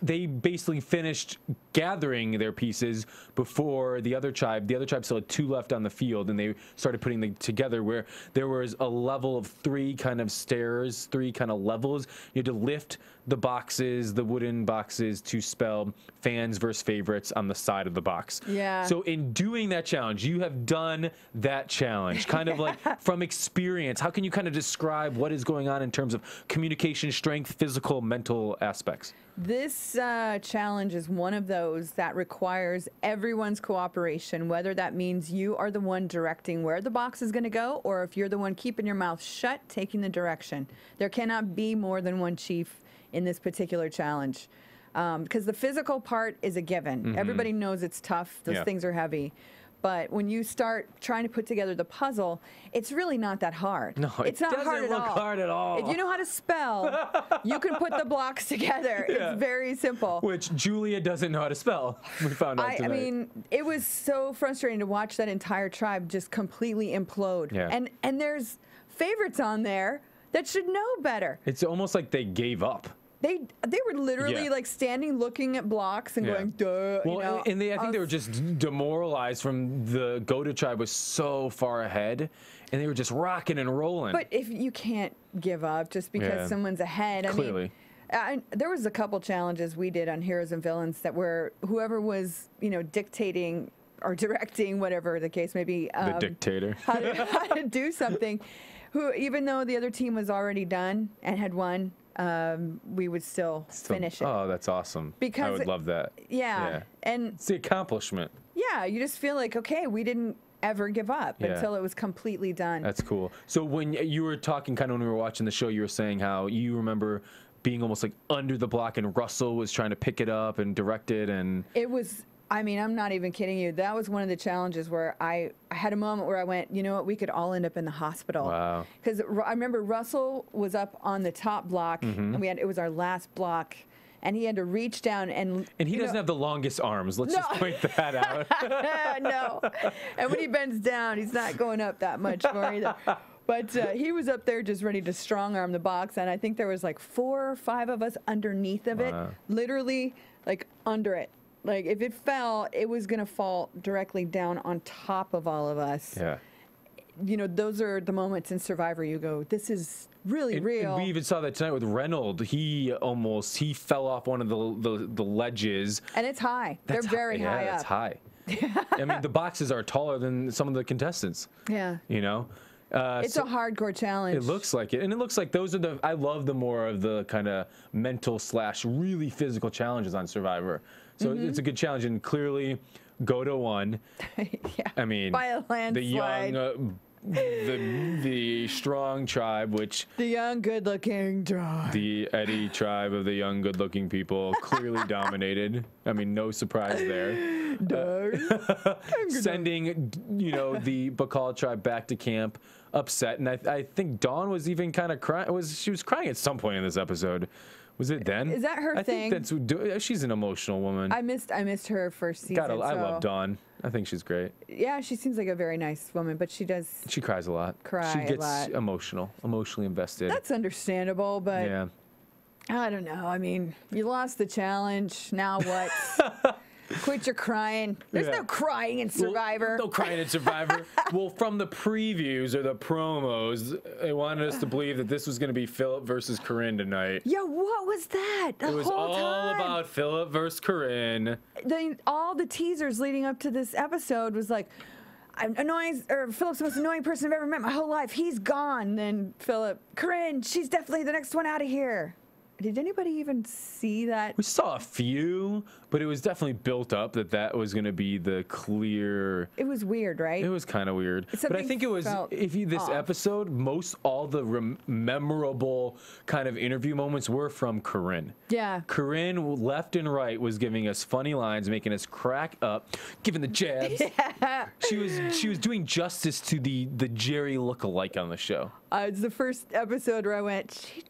They basically finished gathering their pieces before the other tribe. The other tribe still had 2 left on the field, and they started putting them together where there was a level of 3 kind of stairs, 3 kind of levels. You had to lift the boxes, the wooden boxes, to spell fans versus favorites on the side of the box. Yeah. So in doing that challenge, you have done that challenge, kind of like from experience. How can you kind of describe what is going on in terms of communication, strength, physical, mental aspects? This challenge is one of those that requires everyone's cooperation, whether that means you are the one directing where the box is going to go, or if you're the one keeping your mouth shut, taking the direction. There cannot be more than one chief in this particular challenge, because the physical part is a given. Mm-hmm. Everybody knows it's tough. Those things are heavy. But when you start trying to put together the puzzle, it's really not that hard. No, it's not hard at all. Hard at all. If you know how to spell, you can put the blocks together. Yeah. It's very simple. Which Julia doesn't know how to spell. We found out tonight. I mean, it was so frustrating to watch that entire tribe just completely implode. Yeah. And there's favorites on there that should know better. It's almost like they gave up. They were literally like standing looking at blocks and going, duh. Well, you know, and I think they were just demoralized from the Gota tribe was so far ahead, and they were just rocking and rolling. But if you can't give up just because someone's ahead. Clearly. I mean, there was a couple challenges we did on Heroes and Villains that were whoever was, dictating or directing, whatever the case may be. The dictator. How to do something. Who, even though the other team was already done and had won, we would still finish it. Oh, that's awesome. Because I would love that. Yeah. And it's the accomplishment. Yeah, you just feel like, okay, we didn't ever give up until it was completely done. That's cool. So when you were talking, kind of when we were watching the show, you were saying how you remember being almost like under the block, and Russell was trying to pick it up and direct it, and it was I mean, I'm not even kidding you. That was one of the challenges where I had a moment where I went, you know what, we could all end up in the hospital. Wow. Because I remember Russell was up on the top block, and it was our last block, and he had to reach down and he doesn't have the longest arms. Let's just point that out. No. And when he bends down, he's not going up that much more either. But he was up there just ready to strong arm the box, and I think there was like 4 or 5 of us underneath of it, literally like under it. Like, if it fell, it was going to fall directly down on top of all of us. Yeah. You know, those are the moments in Survivor you go, this is really real. And we even saw that tonight with Reynold. He fell off one of the ledges. And it's high. They're very high up. Yeah, it's high. I mean, the boxes are taller than some of the contestants. Yeah. You know? It's a hardcore challenge. It looks like it. And it looks like those are I love the more of the kind of mental / really physical challenges on Survivor. So it's a good challenge, and clearly Gota won. Yeah. I mean, by a landslide. The young, the strong tribe, which the young, good-looking tribe. The Eddie tribe of the young, good-looking people clearly dominated. I mean, no surprise there. Sending, you know, the Bikal tribe back to camp, upset, and I think Dawn was even kind of crying. She was crying at some point in this episode. Was it then? Is that her thing? I think she's an emotional woman. I missed her first season. I love Dawn. I think she's great. Yeah, she seems like a very nice woman, but she does. She cries a lot. She gets emotionally invested. That's understandable, but yeah. I don't know. I mean, you lost the challenge. Now what? Quit your crying. There's no crying in Survivor. No crying in Survivor. Well, from the previews or the promos, they wanted us to believe that this was going to be Phillip versus Corinne tonight. Yeah, what was that? It was all about Phillip versus Corinne. All the teasers leading up to this episode was like, Phillip's the most annoying person I've ever met in my whole life. He's gone. Then Phillip, Corinne, she's definitely the next one out of here. Did anybody even see that? We saw a few, but it was definitely built up that was going to be the clear. It was weird, right? It was kind of weird. But I think it was, episode, all the memorable kind of interview moments were from Corinne. Yeah. Corinne, left and right, was giving us funny lines, making us crack up, giving the jabs. Yeah. She was doing justice to the Jerri look-alike on the show. It's the first episode where I went, she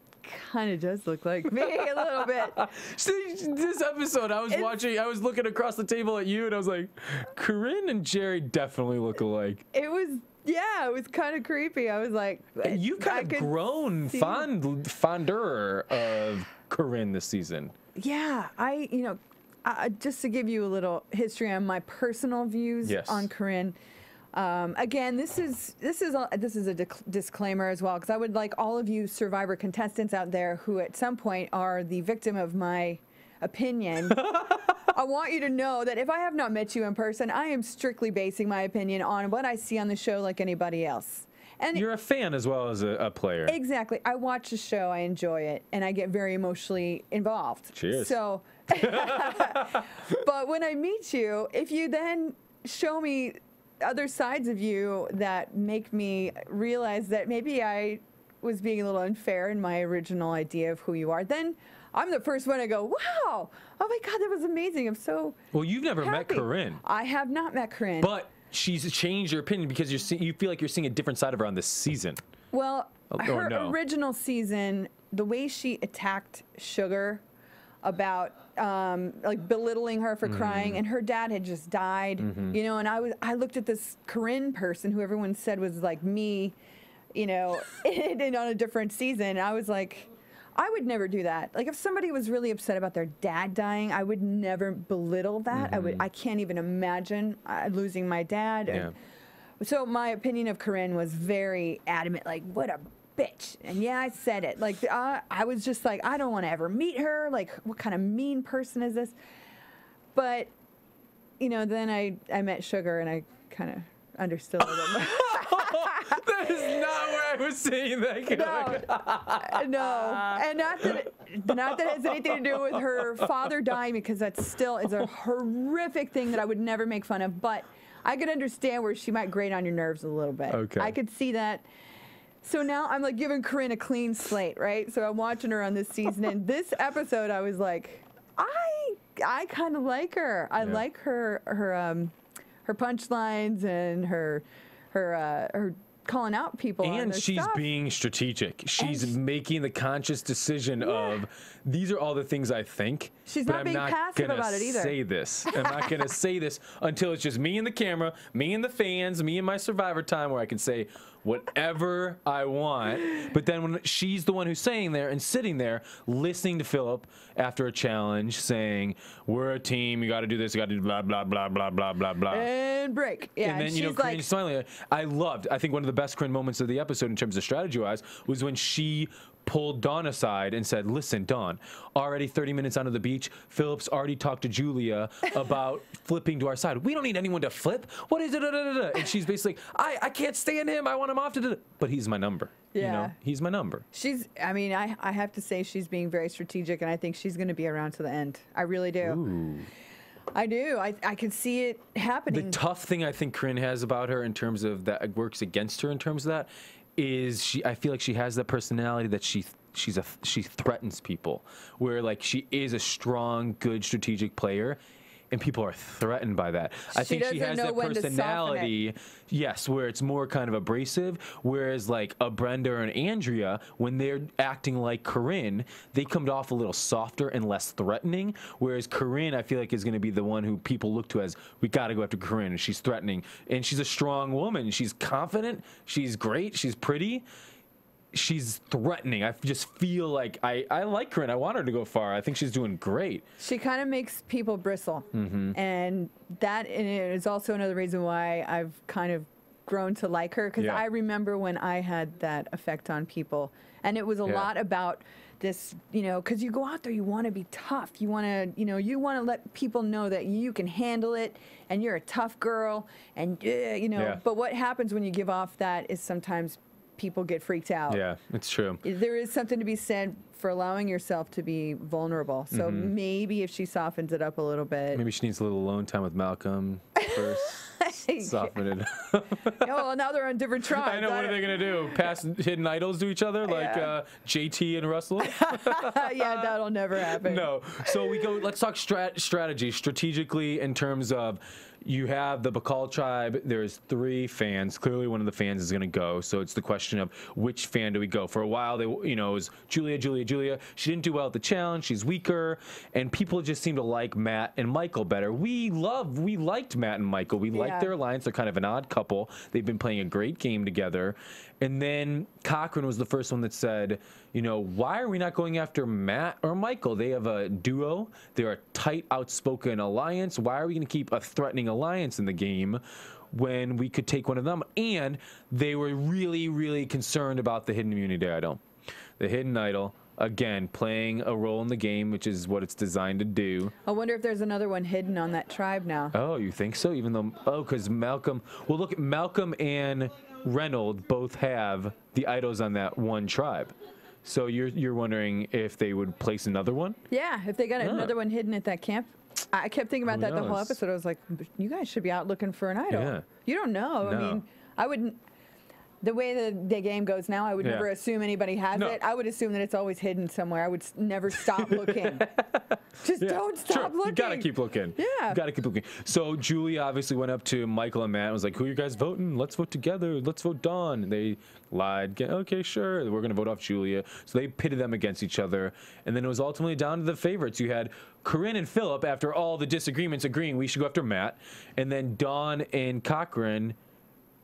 kind of does look like me a little bit. See, this episode, I was looking across the table at you, and I was like, Corinne and Jerri definitely look alike. It was kind of creepy. I was like, and you kind of grown fonder of Corinne this season. Yeah, just to give you a little history on my personal views on Corinne. Again, this is a disclaimer as well, because I would like all of you Survivor contestants out there who at some point are the victim of my opinion. I want you to know that if I have not met you in person, I am strictly basing my opinion on what I see on the show like anybody else. And you're a fan as well as a player. Exactly. I watch the show, I enjoy it, and I get very emotionally involved. Cheers. So, but when I meet you, if you then show me other sides of you that make me realize that maybe I was being a little unfair in my original idea of who you are, then I'm the first one to go, wow, oh my God, that was amazing. I'm so Well, you've never happy. met Corinne. I have not met Corinne. But she's changed your opinion because you feel like you're seeing a different side of her on this season. Well, her original season, the way she attacked Sugar about like belittling her for crying, and her dad had just died, you know, and I looked at this Corinne person who everyone said was like me, you know, and on a different season, and I was like, I would never do that. Like, if somebody was really upset about their dad dying, I would never belittle that. I can't even imagine losing my dad. Yeah. So my opinion of Corinne was very adamant, like, what a bitch. And yeah, I said it. Like, I was just like, I don't want to ever meet her. Like, what kind of mean person is this? But, you know, then I met Sugar, and I kind of understood a little bit more. That is not where I was saying that. No. And not that it has anything to do with her father dying, because that still is a horrific thing that I would never make fun of. But I could understand where she might grate on your nerves a little bit. Okay. I could see that. So now I'm like giving Corinne a clean slate, right? So I'm watching her on this season, and this episode I was like, I I kind of like her. I like her punchlines and her calling out people. And she's stuff. being strategic. She's making the conscious decision of, these are all the things I think. She's but not I'm being not passive gonna about it either. Say this. I'm not going to say this until it's just me and the camera, me and the fans, me and my Survivor time, where I can say whatever I want. But then when she's the one who's saying there and sitting there listening to Phillip after a challenge saying, we're a team, you got to do this, you got to do blah, blah, blah, blah, blah, blah, blah. And break. Yeah, and then, she's Corinne like, smiling. I think one of the best Corinne moments of the episode in terms of strategy-wise was when she pulled Dawn aside and said, listen, Dawn, already 30 minutes onto the beach, Phillip's already talked to Julia about flipping to our side. We don't need anyone to flip. What is it? And she's basically, I can't stand him. I want him off to do it. But he's my number. Yeah. You know, he's my number. I have to say she's being very strategic, and I think she's going to be around to the end. I really do. Ooh. I do. I can see it happening. The tough thing I think Corinne has about her in terms of that works against her in terms of that is I feel like she has that personality that she threatens people, where like she is a strong, good strategic player, and people are threatened by that. I think she has that personality, yes, where it's more kind of abrasive, whereas like a Brenda or an Andrea, when they're acting like Corinne, they come off a little softer and less threatening, whereas Corinne, I feel like, is going to be the one who people look to as, we got to go after Corinne, and she's threatening, and she's a strong woman, she's confident, she's great, she's pretty. She's threatening. I just feel like I like Corinne. I want her to go far. I think she's doing great. She kind of makes people bristle. And that is also another reason why I've kind of grown to like her, because I remember when I had that effect on people. And it was a lot about this, because you go out there, you want to be tough. You want to, you want to let people know that you can handle it and you're a tough girl. And, but what happens when you give off that is sometimes people get freaked out. Yeah, it's true. There is something to be said for allowing yourself to be vulnerable. So maybe if she softens it up a little bit. Maybe she needs a little alone time with Malcolm first. Soften it up. Oh, now they're on different tribes. I know, what are they going to do? Pass hidden idols to each other like JT and Russell? Yeah, that'll never happen. No. So let's talk strategy. Strategically, in terms of, you have the Bikal tribe. There's 3 fans. Clearly, one of the fans is going to go. So it's the question of which fan do we go? For a while, it was Julia. She didn't do well at the challenge. She's weaker, and people just seem to like Matt and Michael better. We liked Matt and Michael. We liked their alliance. They're kind of an odd couple. They've been playing a great game together. And then Cochran was the first one that said, why are we not going after Matt or Michael? They have a duo. They're a tight, outspoken alliance. Why are we going to keep a threatening alliance in the game when we could take one of them? And they were really, really concerned about the hidden immunity idol. The hidden idol, again, playing a role in the game, which is what it's designed to do. I wonder if there's another one hidden on that tribe now. Oh, you think so? Even though, because Malcolm, well, look, Malcolm and Reynold both have the idols on that one tribe. So you're wondering if they would place another one? Yeah, if they got another one hidden at that camp. I kept thinking about that the whole episode. I was like, you guys should be out looking for an idol. Yeah. You don't know. No. I mean, I wouldn't. The way the game goes now, I would never assume anybody has it. I would assume that it's always hidden somewhere. I would never stop looking. Just don't stop looking. You gotta keep looking. Yeah. You gotta keep looking. So Julia obviously went up to Michael and Matt and was like, who are you guys voting? Let's vote together. Let's vote Dawn. And they lied. Okay, sure. We're gonna vote off Julia. So they pitted them against each other. And then it was ultimately down to the favorites. You had Corinne and Phillip, after all the disagreements, agreeing we should go after Matt. And then Dawn and Cochran,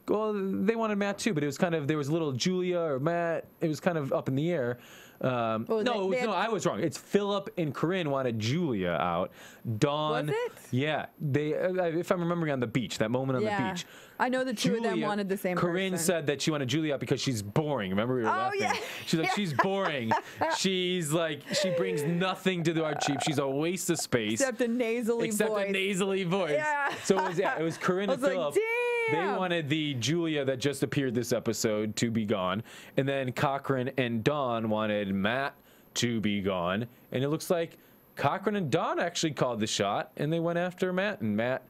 well, they wanted Matt too, but it was kind of, there was a little Julia or Matt. It was kind of up in the air. No, I was wrong. It's Phillip and Corinne wanted Julia out. Dawn. Was it? Yeah. They, if I'm remembering, on the beach, that moment on the beach. I know the two of them wanted the same Corinne person. said that she wanted Julia out because she's boring. Remember, we were laughing. Yeah. She's like, she's boring. She's like, she brings nothing to our chief. She's a waste of space. Except a nasally voice. Yeah. So it was Corinne and Phillip. Like, they wanted the Julia that just appeared this episode to be gone. And then Cochran and Dawn wanted Matt to be gone. And it looks like Cochran and Dawn actually called the shot, and they went after Matt. And Matt,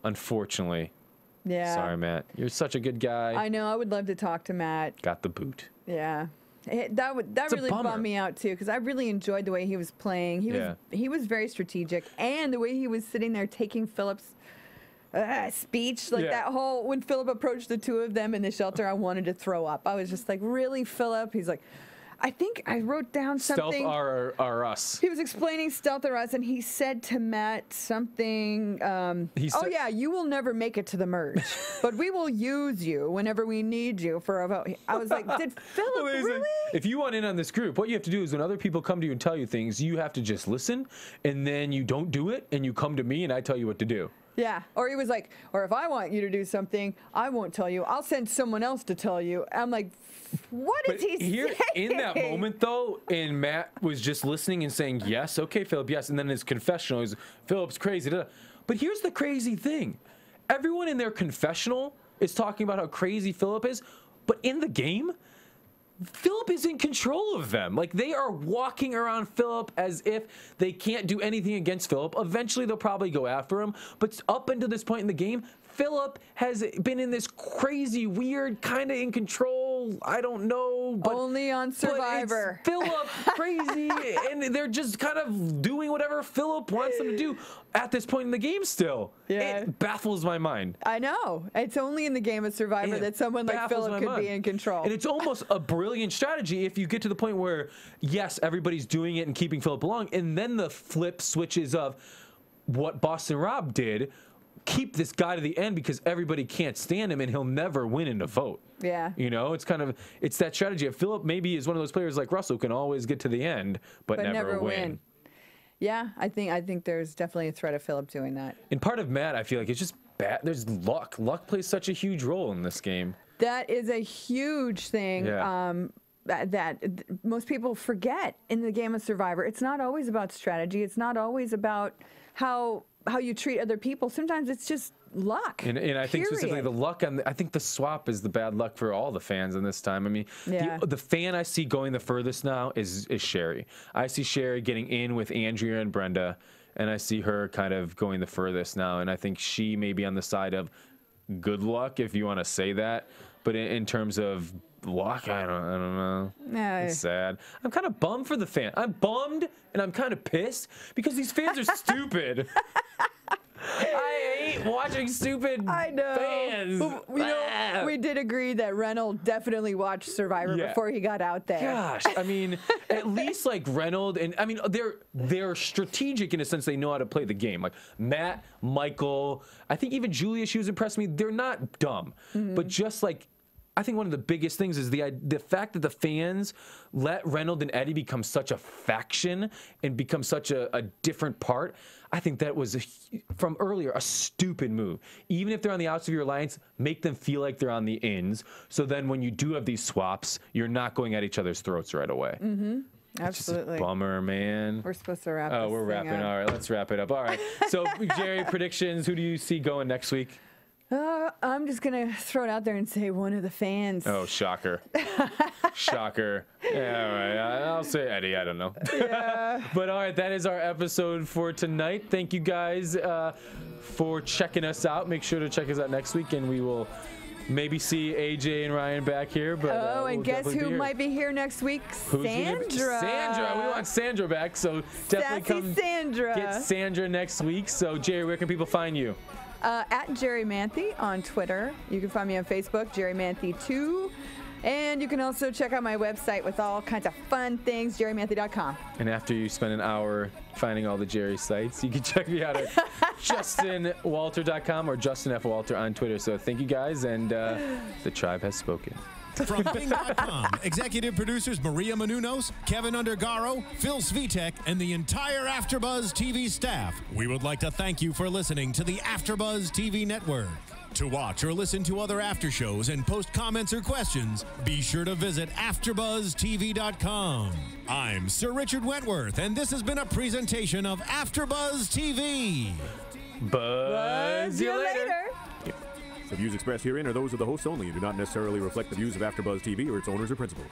unfortunately, sorry, Matt, you're such a good guy. I know. I would love to talk to Matt. Got the boot. Yeah. That really bummed me out too, because I really enjoyed the way he was playing. He was very strategic, and the way he was sitting there taking Phillip's speech, like that whole when Phillip approached the two of them in the shelter, I wanted to throw up. I was just like, really, Phillip? He's like, I think I wrote down something. Stealth are us. He was explaining stealth are us, and he said to Matt something. Oh yeah, you will never make it to the merge, but we will use you whenever we need you for a vote. I was like, did Phillip really? If you want in on this group, what you have to do is when other people come to you and tell you things, you have to just listen, and then you don't do it, and you come to me, and I tell you what to do. Yeah, or he was like, or if I want you to do something, I won't tell you. I'll send someone else to tell you. I'm like, what is he saying? In that moment, though, and Matt was just listening and saying, yes, okay, Phillip, yes. And then his confessional is, Phillip's crazy. But here's the crazy thing. Everyone in their confessional is talking about how crazy Phillip is. But in the game, Phillip is in control of them. Like, they are walking around Phillip as if they can't do anything against Phillip. Eventually, they'll probably go after him. But up until this point in the game, Phillip has been in this crazy, weird, kind of in control. I don't know. But only on Survivor. Phillip crazy, and they're just kind of doing whatever Phillip wants them to do at this point in the game still. Yeah. It baffles my mind. I know. It's only in the game of Survivor that someone like Phillip could be in control. And it's almost a brilliant strategy if you get to the point where, yes, everybody's doing it and keeping Phillip along, and then the flip switches of what Boston Rob did, keep this guy to the end because everybody can't stand him and he'll never win in a vote. Yeah. You know, it's that strategy. If Phillip maybe is one of those players like Russell can always get to the end, but never win. Yeah, I think there's definitely a threat of Phillip doing that. And part of Matt, I feel like it's just bad. There's luck. Luck plays such a huge role in this game. That is a huge thing. Yeah. That most people forget in the game of Survivor. It's not always about strategy. It's not always about how you treat other people. Sometimes it's just luck. And I think specifically the luck, I think the swap is the bad luck for all the fans in this time. I mean, the fan I see going the furthest now is Sherri. I see Sherri getting in with Andrea and Brenda, and I see her kind of going the furthest now. And I think she may be on the side of good luck, if you want to say that. But in terms of luck, I don't know. No. It's sad. I'm kind of bummed for the fan. I'm bummed and I'm kind of pissed because these fans are stupid. I hate watching stupid fans. We did agree that Reynold definitely watched Survivor before he got out there. Gosh, I mean, at least like Reynold, and I mean, they're strategic in a sense. They know how to play the game. Like Matt, Michael, I think even Julia, she was impressed with me. They're not dumb, but just like, I think one of the biggest things is the fact that the fans let Reynold and Eddie become such a faction and become such a different part. I think that was, from earlier, a stupid move. Even if they're on the outs of your alliance, make them feel like they're on the ins. So then when you do have these swaps, you're not going at each other's throats right away. Mm-hmm. Absolutely. It's just a bummer, man. We're supposed to wrap Oh, we're wrapping. All right, let's wrap it up. All right. So, Jerri, predictions. Who do you see going next week? I'm just going to throw it out there and say one of the fans. Oh, shocker. Shocker. Yeah, all right. I'll say Eddie. I don't know. Yeah. But all right, that is our episode for tonight. Thank you guys for checking us out. Make sure to check us out next week, and we will maybe see AJ and Ryan back here. But and we'll guess who might be here next week? Sandra. Sandra. We want Sandra back, so definitely come Sandra. Get Sandra next week. So, Jerri, where can people find you? At Jerri Manthey on Twitter. You can find me on Facebook, Jerri Manthey 2. And you can also check out my website with all kinds of fun things, jerrimanthey.com. And after you spend an hour finding all the Jerri sites, you can check me out at justinwalter.com or Justin F. Walter on Twitter. So thank you guys, and the tribe has spoken. From Bing.com, executive producers Maria Menounos, Kevin Undergaro, Phil Svitek, and the entire AfterBuzz TV staff. We would like to thank you for listening to the AfterBuzz TV network. To watch or listen to other after shows and post comments or questions, be sure to visit AfterBuzzTV.com. I'm Sir Richard Wentworth, and this has been a presentation of AfterBuzz TV. Buzz you later. The views expressed herein are those of the hosts only and do not necessarily reflect the views of AfterBuzz TV or its owners or principals.